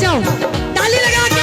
जाओ ताली लगा के।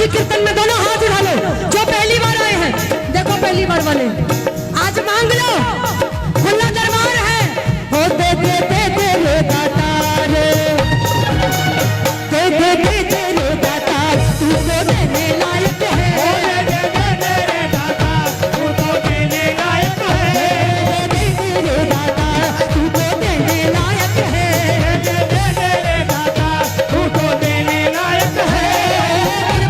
कीर्तन में दोनों हाथ उठा लो जो पहली बार आए हैं। देखो पहली बार वाले आज मांग लो, खुला दरबार है। हो दे दे दे दे रे दाता रे, दे दे दे दे रे दाता, तू तो देने लायक है। हो दे दे दे दे रे दाता, तू तो देने लायक है। दे दे दे रे दाता, तू तो देने लायक है। दे दे दे रे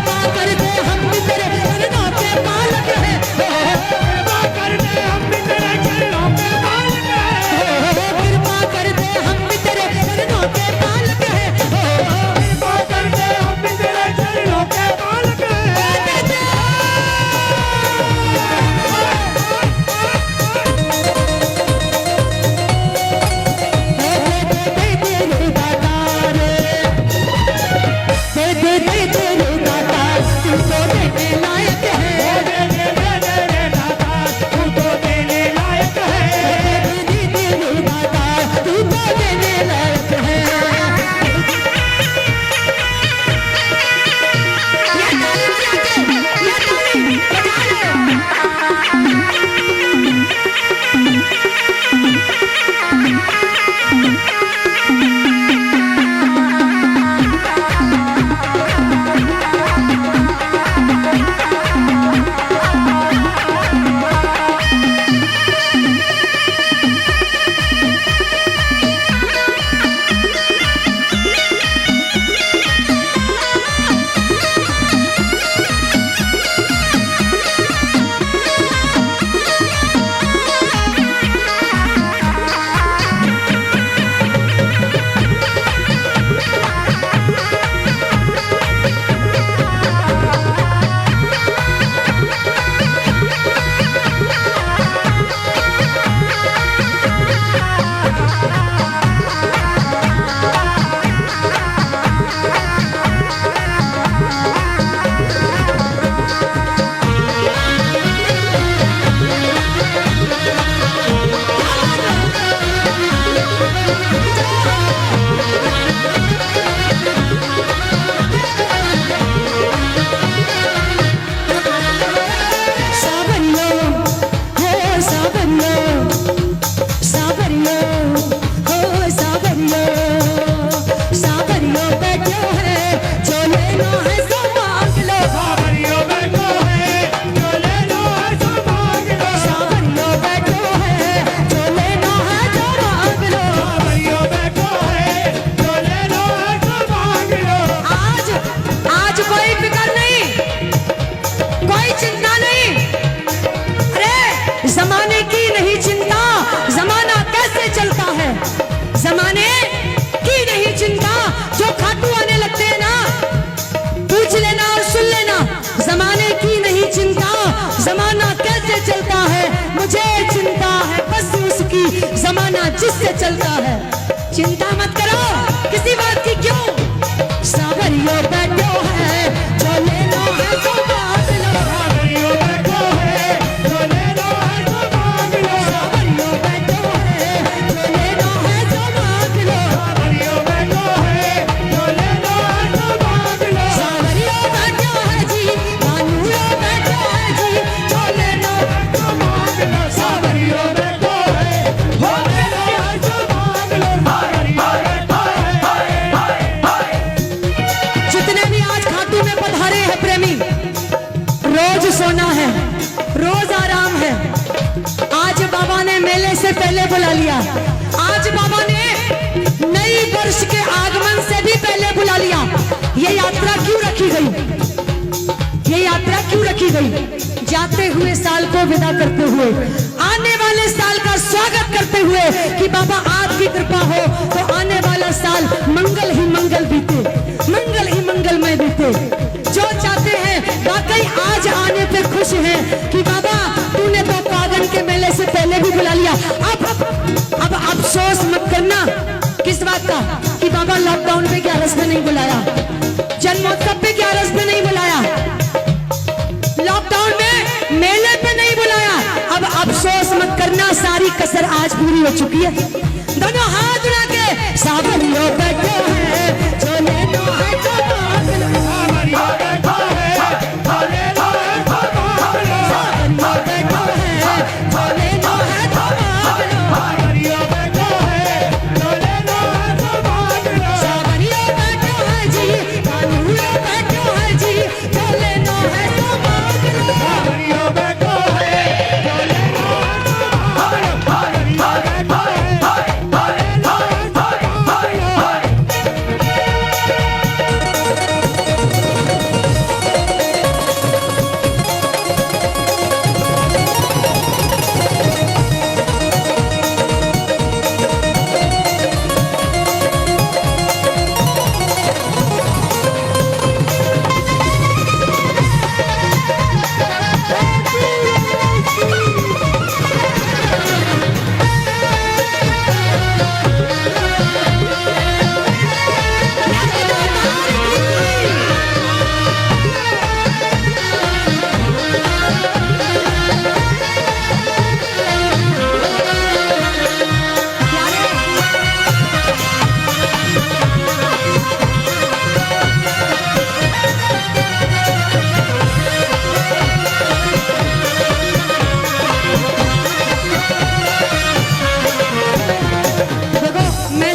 दाता, तू तो देने लायक है। जमाने की नहीं चिंता, जो खाटू आने लगते हैं ना, पूछ लेना और सुन लेना। जमाने की नहीं चिंता, जमाना कैसे चलता है मुझे चिंता है बस उसकी, जमाना जिससे चलता है। चिंता मत करो किसी बात की, क्यों सावरियों बैठो है जो लेना है तो बात लो। सावरियों बैठो है जो लेना है तो मांग लो। सावरियों बैठो है जो लेना है तो मांग लो। से पहले बुला लिया। आज बाबा ने नई वर्ष के आगमन से भी पहले बुला लिया। ये यात्रा क्यों रखी गई? ये यात्रा क्यों रखी गई? जाते हुए साल को विदा करते हुए, आने वाले साल का स्वागत करते हुए कि बाबा आपकी कृपा हो तो आने वाला साल मंगल ही मंगल बीते, मंगल ही मंगलमय बीते। जो चाहते हैं वाकई आज आने पे खुश हैं कि बाबा तूने तो फागुन के मेले से पहले भी बुला लिया। अब अफसोस मत करना। किस बात का? कि बाबा लॉकडाउन पे 11 में नहीं बुलाया, जन्मोत्सव पे 11 में नहीं बुलाया, लॉकडाउन में मेले पे नहीं बुलाया। अब अफसोस मत करना, सारी कसर आज पूरी हो चुकी है। दोनों हाथ उठा के सावरियों बैठे हैं, चले लो है तो सावरियों बैठो है, चले लो है तो सावरियों बैठो है, चले लो है तो सावरियों बैठो है, चले लो है तो सावरियों बैठो है जी, कानूरियों बैठो है जी, चले लो है तो सावरियों बैठो है, चले लो है तो सावरियों बैठो है।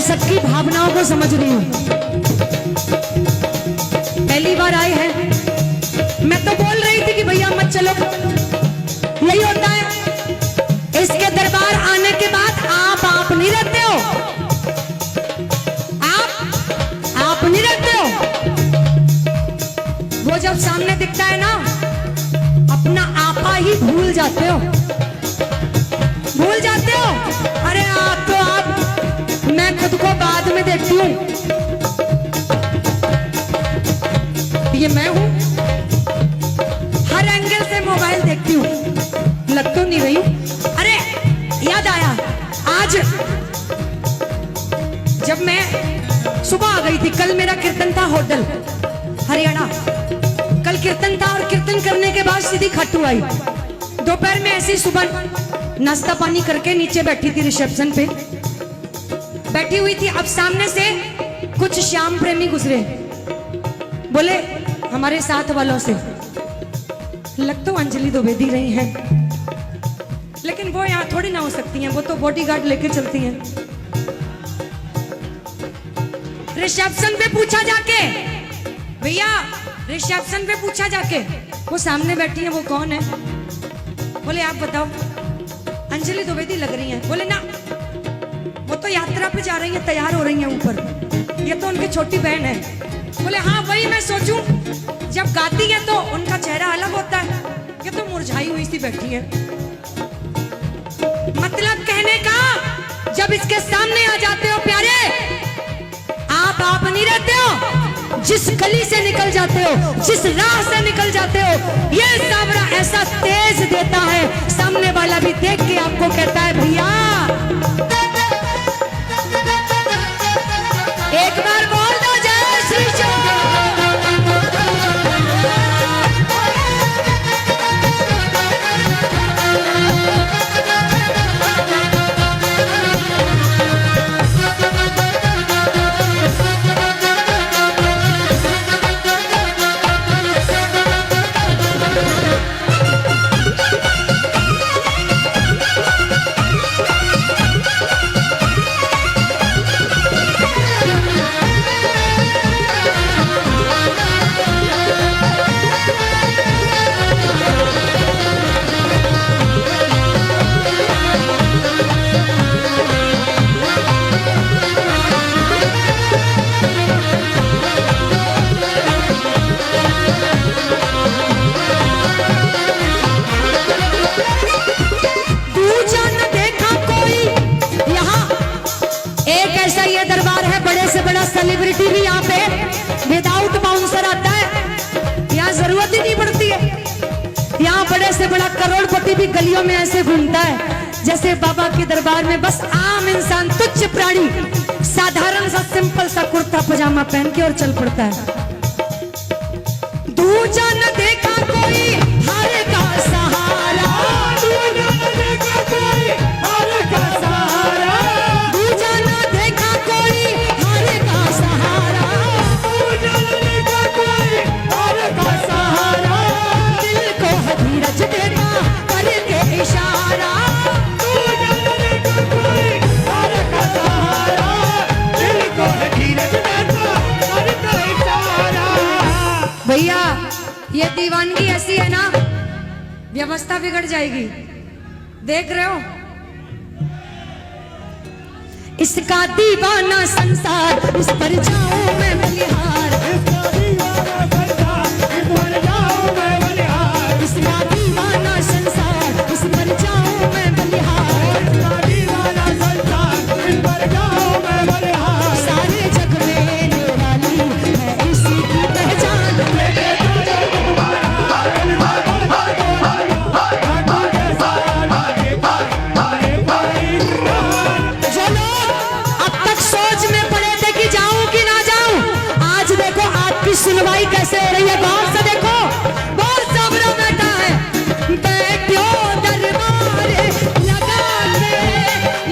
सबकी भावनाओं को समझ रही हूँ। पहली बार आए हैं, मैं तो बोल रही थी कि भैया मत चलो। यही होता है, इसके दरबार आने के बाद आप नहीं रहते हो, आप नहीं रहते हो। वो जब सामने दिखता है ना, अपना आपा ही भूल जाते हो, भूल जाते हो। अरे आप तो आप, मैं खुद को बाद में देखती हूँ, ये मैं हूँ। हर एंगल से मोबाइल देखती हूँ, लग तो नहीं रही हूँ। अरे याद आया, आज जब मैं सुबह आ गई थी, कल मेरा कीर्तन था होटल हरियाणा, कल कीर्तन था और कीर्तन करने के बाद सीधी खट्टू आई। दोपहर में ऐसी सुबह नाश्ता पानी करके नीचे बैठी थी, रिसेप्शन पे बैठी हुई थी। अब सामने से कुछ श्याम प्रेमी गुजरे, बोले हमारे साथ वालों से, लग तो अंजलि द्विवेदी रही हैं, लेकिन वो यहाँ थोड़ी ना हो सकती हैं, वो तो बॉडीगार्ड लेके चलती हैं। रिसेप्शन पे पूछा जाके, भैया रिसेप्शन पे पूछा जाके, वो सामने बैठी है वो कौन है? बोले आप बताओ। अंजलि द्विवेदी लग रही हैं। बोले ना, वो तो यात्रा पे जा रही है, तैयार हो रही हैं ऊपर, ये तो उनकी छोटी बहन है। बोले हाँ वही मैं सोचूं, जब गाती है तो उनका चेहरा अलग होता है, ये तो मुरझाई हुई सी बैठी है। मतलब कहने का, जब इसके सामने आ जाते हो प्यारे, आप नहीं रहते हो, जिस गली से निकल जाते हो, जिस राह से निकल जाते हो, ये सावरा ऐसा तेज देता है, सामने वाला भी देख के आपको कहता है भैया। एक बार बोल दो जय श्री करोड़पति भी गलियों में ऐसे घूमता है जैसे बाबा के दरबार में बस आम इंसान, तुच्छ प्राणी, साधारण सा सिंपल सा कुर्ता पजामा पहन के और चल पड़ता है। दूजा न देखा कोई हार का सहारा, दूजा न देखा कोई हार का सहारा, दूजा न देखा कोई हार का सहारा, दूजा न देखा कोई हार का सहारा, दिल को धीरज देता करके इशारा, दूजा न देखा कोई हार का सहारा, दिल को धीरज देता करके इशारा। भैया ये दीवानगी ऐसी है ना, व्यवस्था बिगड़ जाएगी। देख रहे हो इसका दीवाना संसार, इस पर जाऊं मैं बलिहार, इसका दीवाना संसार, इस पर जाऊं मैं बलिहार, इसका दीवाना संसार, इस पर जाऊं मैं बलिहार, इसका दीवाना संसार, इस पर जाऊं मैं बलिहार, सारे जग में निराली है इसी की पहचान। सुनवाई कैसे हो रही है, गौर से देखो, बहुत सबरा बैठा है, बैठो दरबार लगा के,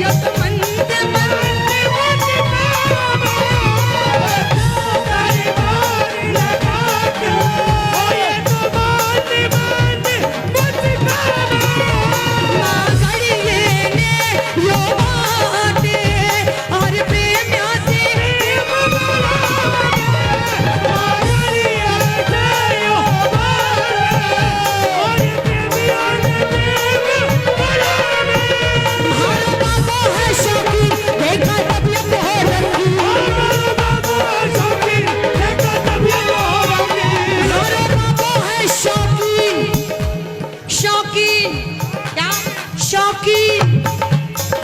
यो तो मंद मंद दरबार लगा के, ये तो मंद मंद मां घड़िए ने यो बाटे और प्रेम से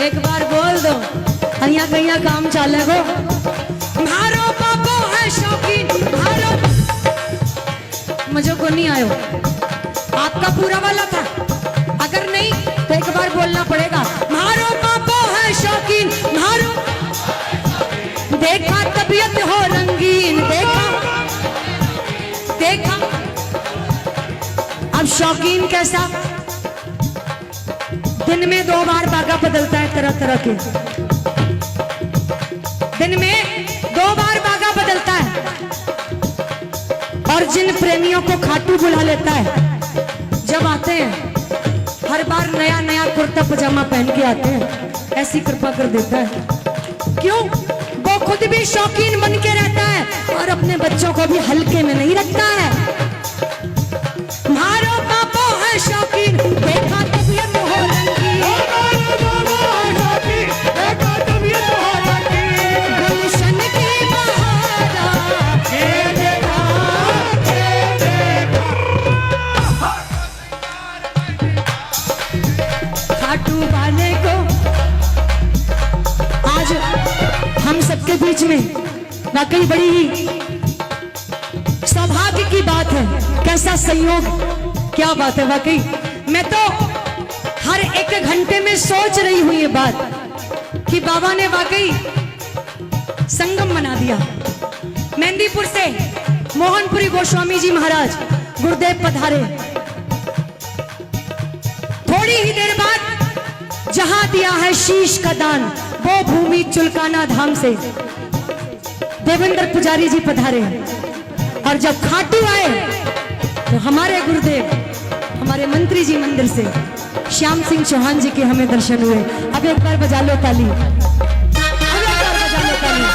एक बार बोल दो, कहीं कहीं काम चाले गो। मारो बाबो है शौकीन, मारो मुझे को नहीं आयो, आपका पूरा वाला था, अगर नहीं तो एक बार बोलना पड़ेगा। मारो बाबो है शौकीन, मारो, देखा तबीयत हो रंगीन, देखा देखा अब शौकीन कैसा, दिन में 2 बार बागा बदलता है, तरह तरह के, दिन में 2 बार बागा बदलता है, और जिन प्रेमियों को खाटू बुला लेता है, जब आते हैं हर बार नया नया कुर्ता पजामा पहन के आते हैं, ऐसी कृपा कर देता है। क्यों? वो खुद भी शौकीन बन के रहता है और अपने बच्चों को भी हल्के में नहीं रखता है। मारो बाबो है शौकीन, देखा तबीयत हो रंगी, देखा तबीयत हो रंगी, गुलशन की बहारा, ये देखा, ये देखा। खाटू वाले को आज हम सबके बीच में वाकई बड़ी ही सौभाग्य की बात है, कैसा संयोग, क्या बात है। वाकई मैं तो हर एक घंटे में सोच रही हूं ये बात कि बाबा ने वाकई संगम बना दिया। मेहंदीपुर से मोहनपुरी गोस्वामी जी महाराज गुरुदेव पधारे, थोड़ी ही देर बाद जहां दिया है शीश का दान, वो भूमि चुलकाना धाम से देवेंद्र पुजारी जी पधारे, और जब खाटू आए तो हमारे गुरुदेव, हमारे मंत्री जी मंदिर से श्याम सिंह चौहान जी के हमें दर्शन हुए। अब एक बार बजा लो ताली, अब एक बार बजा लो ताली।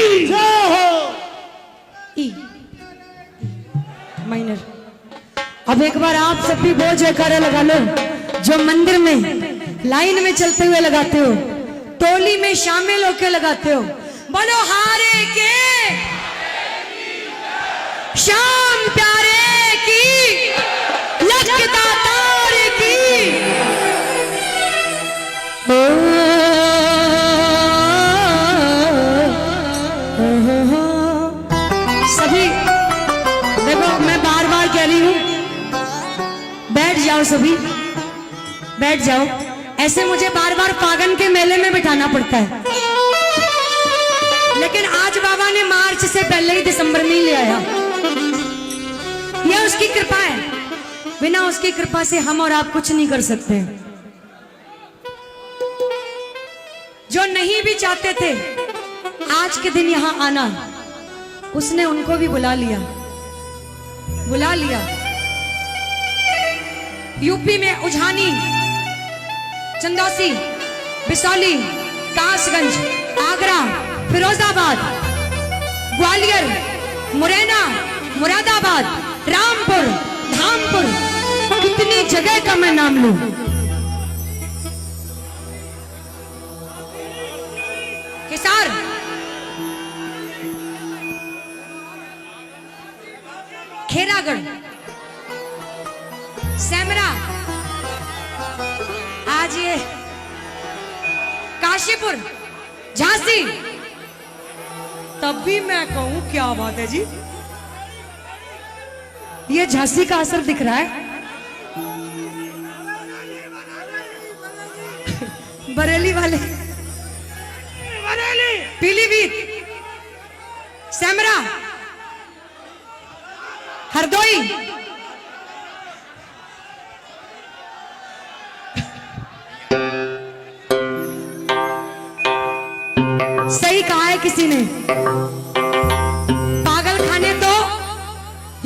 की जय हो। E minor. अब एक बार आप सब भी वो जयकारा लगा लो जो मंदिर में लाइन में चलते हुए लगाते हो, टोली में शामिल होकर लगाते हो। बोलो हारे के श्याम प्यारे की, लख दातार की। सभी देखो, मैं बार बार कह रही हूं, बैठ जाओ सभी, बैठ जाओ। ऐसे मुझे बार बार फागन के मेले में बिठाना पड़ता है, लेकिन आज बाबा ने मार्च से पहले ही दिसंबर में ही ले आया। यह उसकी कृपा है, बिना उसकी कृपा से हम और आप कुछ नहीं कर सकते। जो नहीं भी चाहते थे आज के दिन यहां आना, उसने उनको भी बुला लिया, बुला लिया। यूपी में उझानी, चंदौसी, बिसौली, कासगंज, आगरा, फिरोजाबाद, ग्वालियर, मुरैना, मुरादाबाद, रामपुर, धामपुर, कितनी जगह का मैं नाम लूं। हिसार, खेरागढ़, सेमरा, आज ये काशीपुर, झांसी। तब भी मैं कहूं क्या बात है जी, ये झांसी का असर दिख रहा है। बरेली वाले, बरेली, पीलीभीत, सेमरा, हरदोई, सही कहा है किसी ने। पागल खाने तो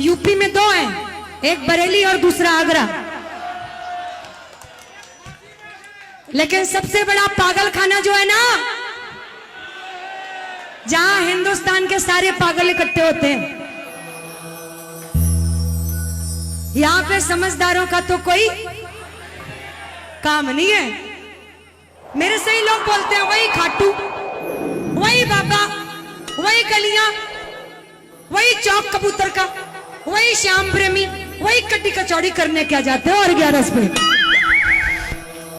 यूपी में दो हैं, एक बरेली और दूसरा आगरा। लेकिन सबसे बड़ा पागल खाना जो है ना, जहां हिंदुस्तान के सारे पागल इकट्ठे होते हैं, यहां पे समझदारों का तो कोई काम नहीं है। मेरे से ही लोग बोलते हैं वही खाटू, वही बाबा, वही गलियां, वही चौक कबूतर का, वही श्याम प्रेमी, वही कड्डी कचौड़ी करने क्या जाते हो और 11 पे।